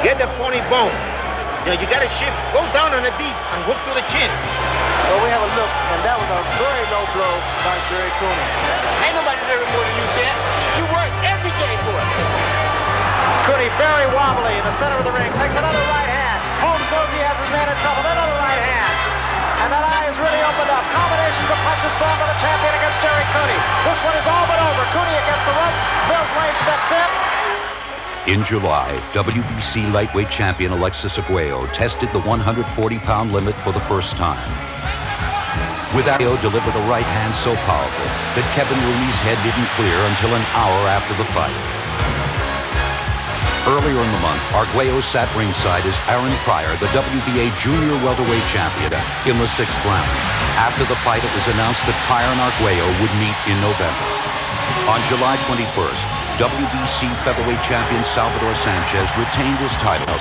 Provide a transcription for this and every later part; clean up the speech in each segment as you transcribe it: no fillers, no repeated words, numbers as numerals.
Get the funny bone. You got to shift, go down on the deep and hook to the chin. So we have a look, and that was a very low blow by Jerry Cooney. Ain't nobody living more than you, champ. You work every day for it. Cooney very wobbly in the center of the ring, takes another right hand. Holmes knows he has his man in trouble, another right hand. And that eye is really opened up. Combinations of punches thrown by the champion against Jerry Cooney. This one is all but over. Cooney against the ropes. Mills Lane steps in. In July, WBC lightweight champion Alexis Arguello tested the 140-pound limit for the first time. With Arguello delivered a right hand so powerful that Kevin Rooney's head didn't clear until an hour after the fight. Earlier in the month, Arguello sat ringside as Aaron Pryor, the WBA junior welterweight champion, in the 6th round. After the fight, it was announced that Pryor and Arguello would meet in November. On July 21st, WBC featherweight champion Salvador Sanchez retained his title.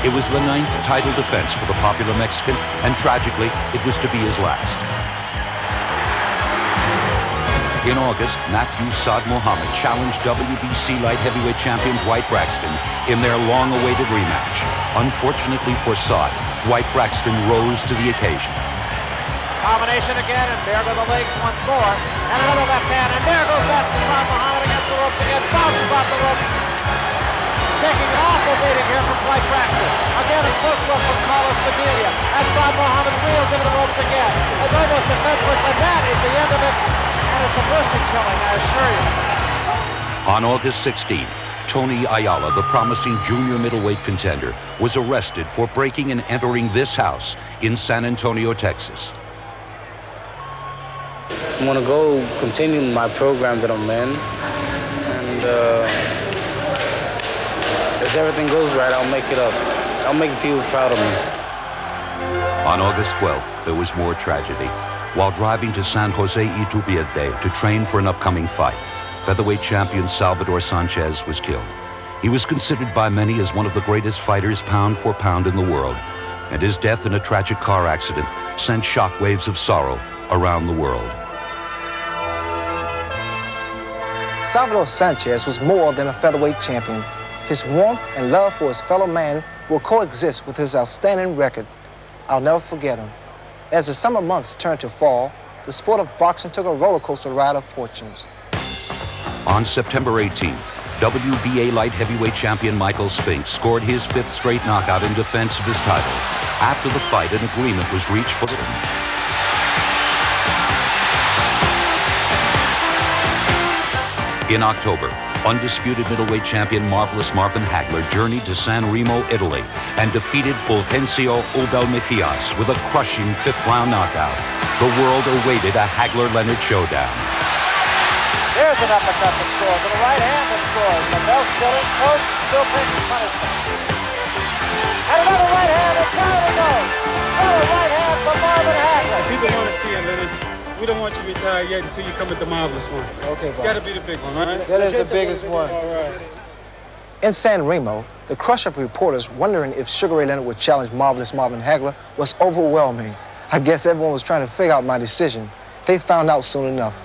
It was the 9th title defense for the popular Mexican, and tragically, it was to be his last. In August, Matthew Saad Muhammad challenged WBC light heavyweight champion Dwight Braxton in their long-awaited rematch. Unfortunately for Saad, Dwight Braxton rose to the occasion. Combination again, and there go the legs once more. And another left hand, and there goes that Saad Muhammad against the ropes again. Bounces off the ropes. Taking an awful beating here from Dwight Braxton. Again, a close look from Carlos Padilla as Saad Muhammad reels into the ropes again. It's almost defenseless, and that is the end of it. And it's a mercy killing, I assure you. On August 16th, Tony Ayala, the promising junior middleweight contender, was arrested for breaking and entering this house in San Antonio, Texas. I want to go continue my program that I'm in, and if everything goes right, I'll make it up. I'll make people proud of me. On August 12th, there was more tragedy. While driving to San Jose Iturbide to train for an upcoming fight, featherweight champion Salvador Sanchez was killed. He was considered by many as one of the greatest fighters pound for pound in the world, and his death in a tragic car accident sent shockwaves of sorrow around the world. Salvador Sanchez was more than a featherweight champion. His warmth and love for his fellow man will coexist with his outstanding record. I'll never forget him. As the summer months turned to fall, the sport of boxing took a roller coaster ride of fortunes. On September 18th, WBA light heavyweight champion Michael Spinks scored his 5th straight knockout in defense of his title. After the fight, an agreement was reached for him. In October, undisputed middleweight champion Marvelous Marvin Hagler journeyed to San Remo, Italy, and defeated Fulgencio Odell Mejias with a crushing 5th-round knockout. The world awaited a Hagler-Leonard showdown. There's an uppercut that scores, and a right hand that scores. Miguel still in close and still takes his punishment. And another right hand, and down it goes. Another right hand from Marvin Hagler. People want to see it, Leonard. We don't want you to retire yet until you come with the marvelous one. Okay, it's got to be the big one, right? That is the biggest one. All right. In San Remo, the crush of reporters wondering if Sugar Ray Leonard would challenge Marvelous Marvin Hagler was overwhelming. I guess everyone was trying to figure out my decision. They found out soon enough.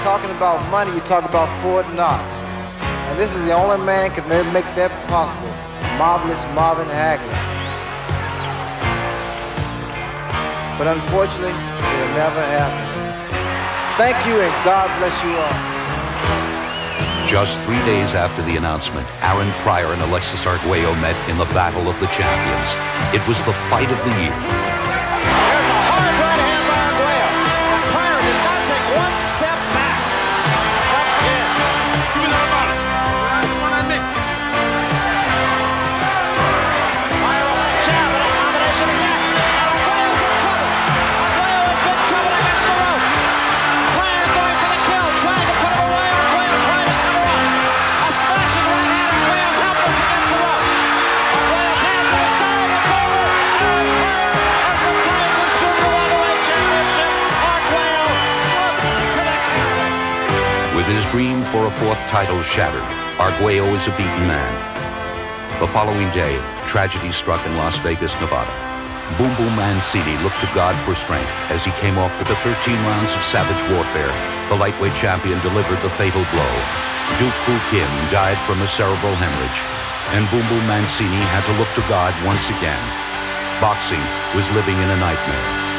Talking about money, you talk about Fort Knox. And this is the only man that can make that possible. Marvelous Marvin Hagler. But unfortunately, it'll never happen. Thank you, and God bless you all. Just 3 days after the announcement, Aaron Pryor and Alexis Arguello met in the Battle of the Champions. It was the fight of the year. There's a hard right hand by Arguello, and Pryor did not take one step back. Tough kid. Give me that about it. When I mix. Pryor with a jab and a combination again. His dream for a 4th title shattered, Arguello is a beaten man. The following day, tragedy struck in Las Vegas, Nevada. Boom Boom Mancini looked to God for strength as he came off with the 13 rounds of savage warfare. The lightweight champion delivered the fatal blow. Duk Koo Kim died from a cerebral hemorrhage, and Boom Boom Mancini had to look to God once again. Boxing was living in a nightmare.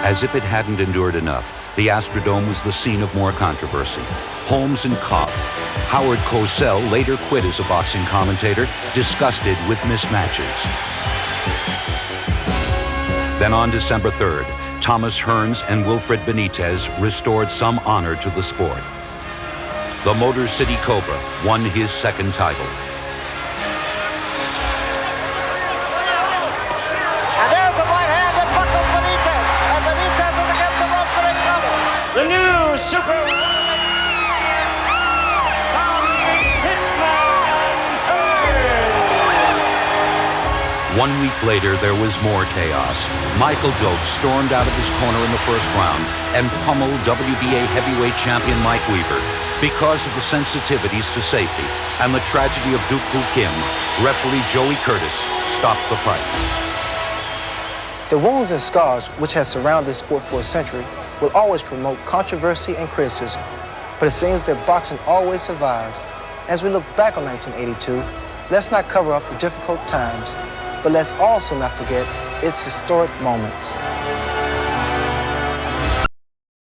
As if it hadn't endured enough, the Astrodome was the scene of more controversy. Holmes and Cobb. Howard Cosell later quit as a boxing commentator, disgusted with mismatches. Then on December 3rd, Thomas Hearns and Wilfred Benitez restored some honor to the sport. The Motor City Cobra won his second title. And there's a right hand that buckles Benitez. And Benitez is against the ropes and in trouble. The new super Hitman. 1 week later, there was more chaos. Michael Doak stormed out of his corner in the first round and pummeled WBA heavyweight champion Mike Weaver. Because of the sensitivities to safety and the tragedy of Duk Koo Kim, referee Joey Curtis stopped the fight. The wounds and scars which have surrounded this sport for a century will always promote controversy and criticism. But it seems that boxing always survives. As we look back on 1982, let's not cover up the difficult times, but let's also not forget its historic moments.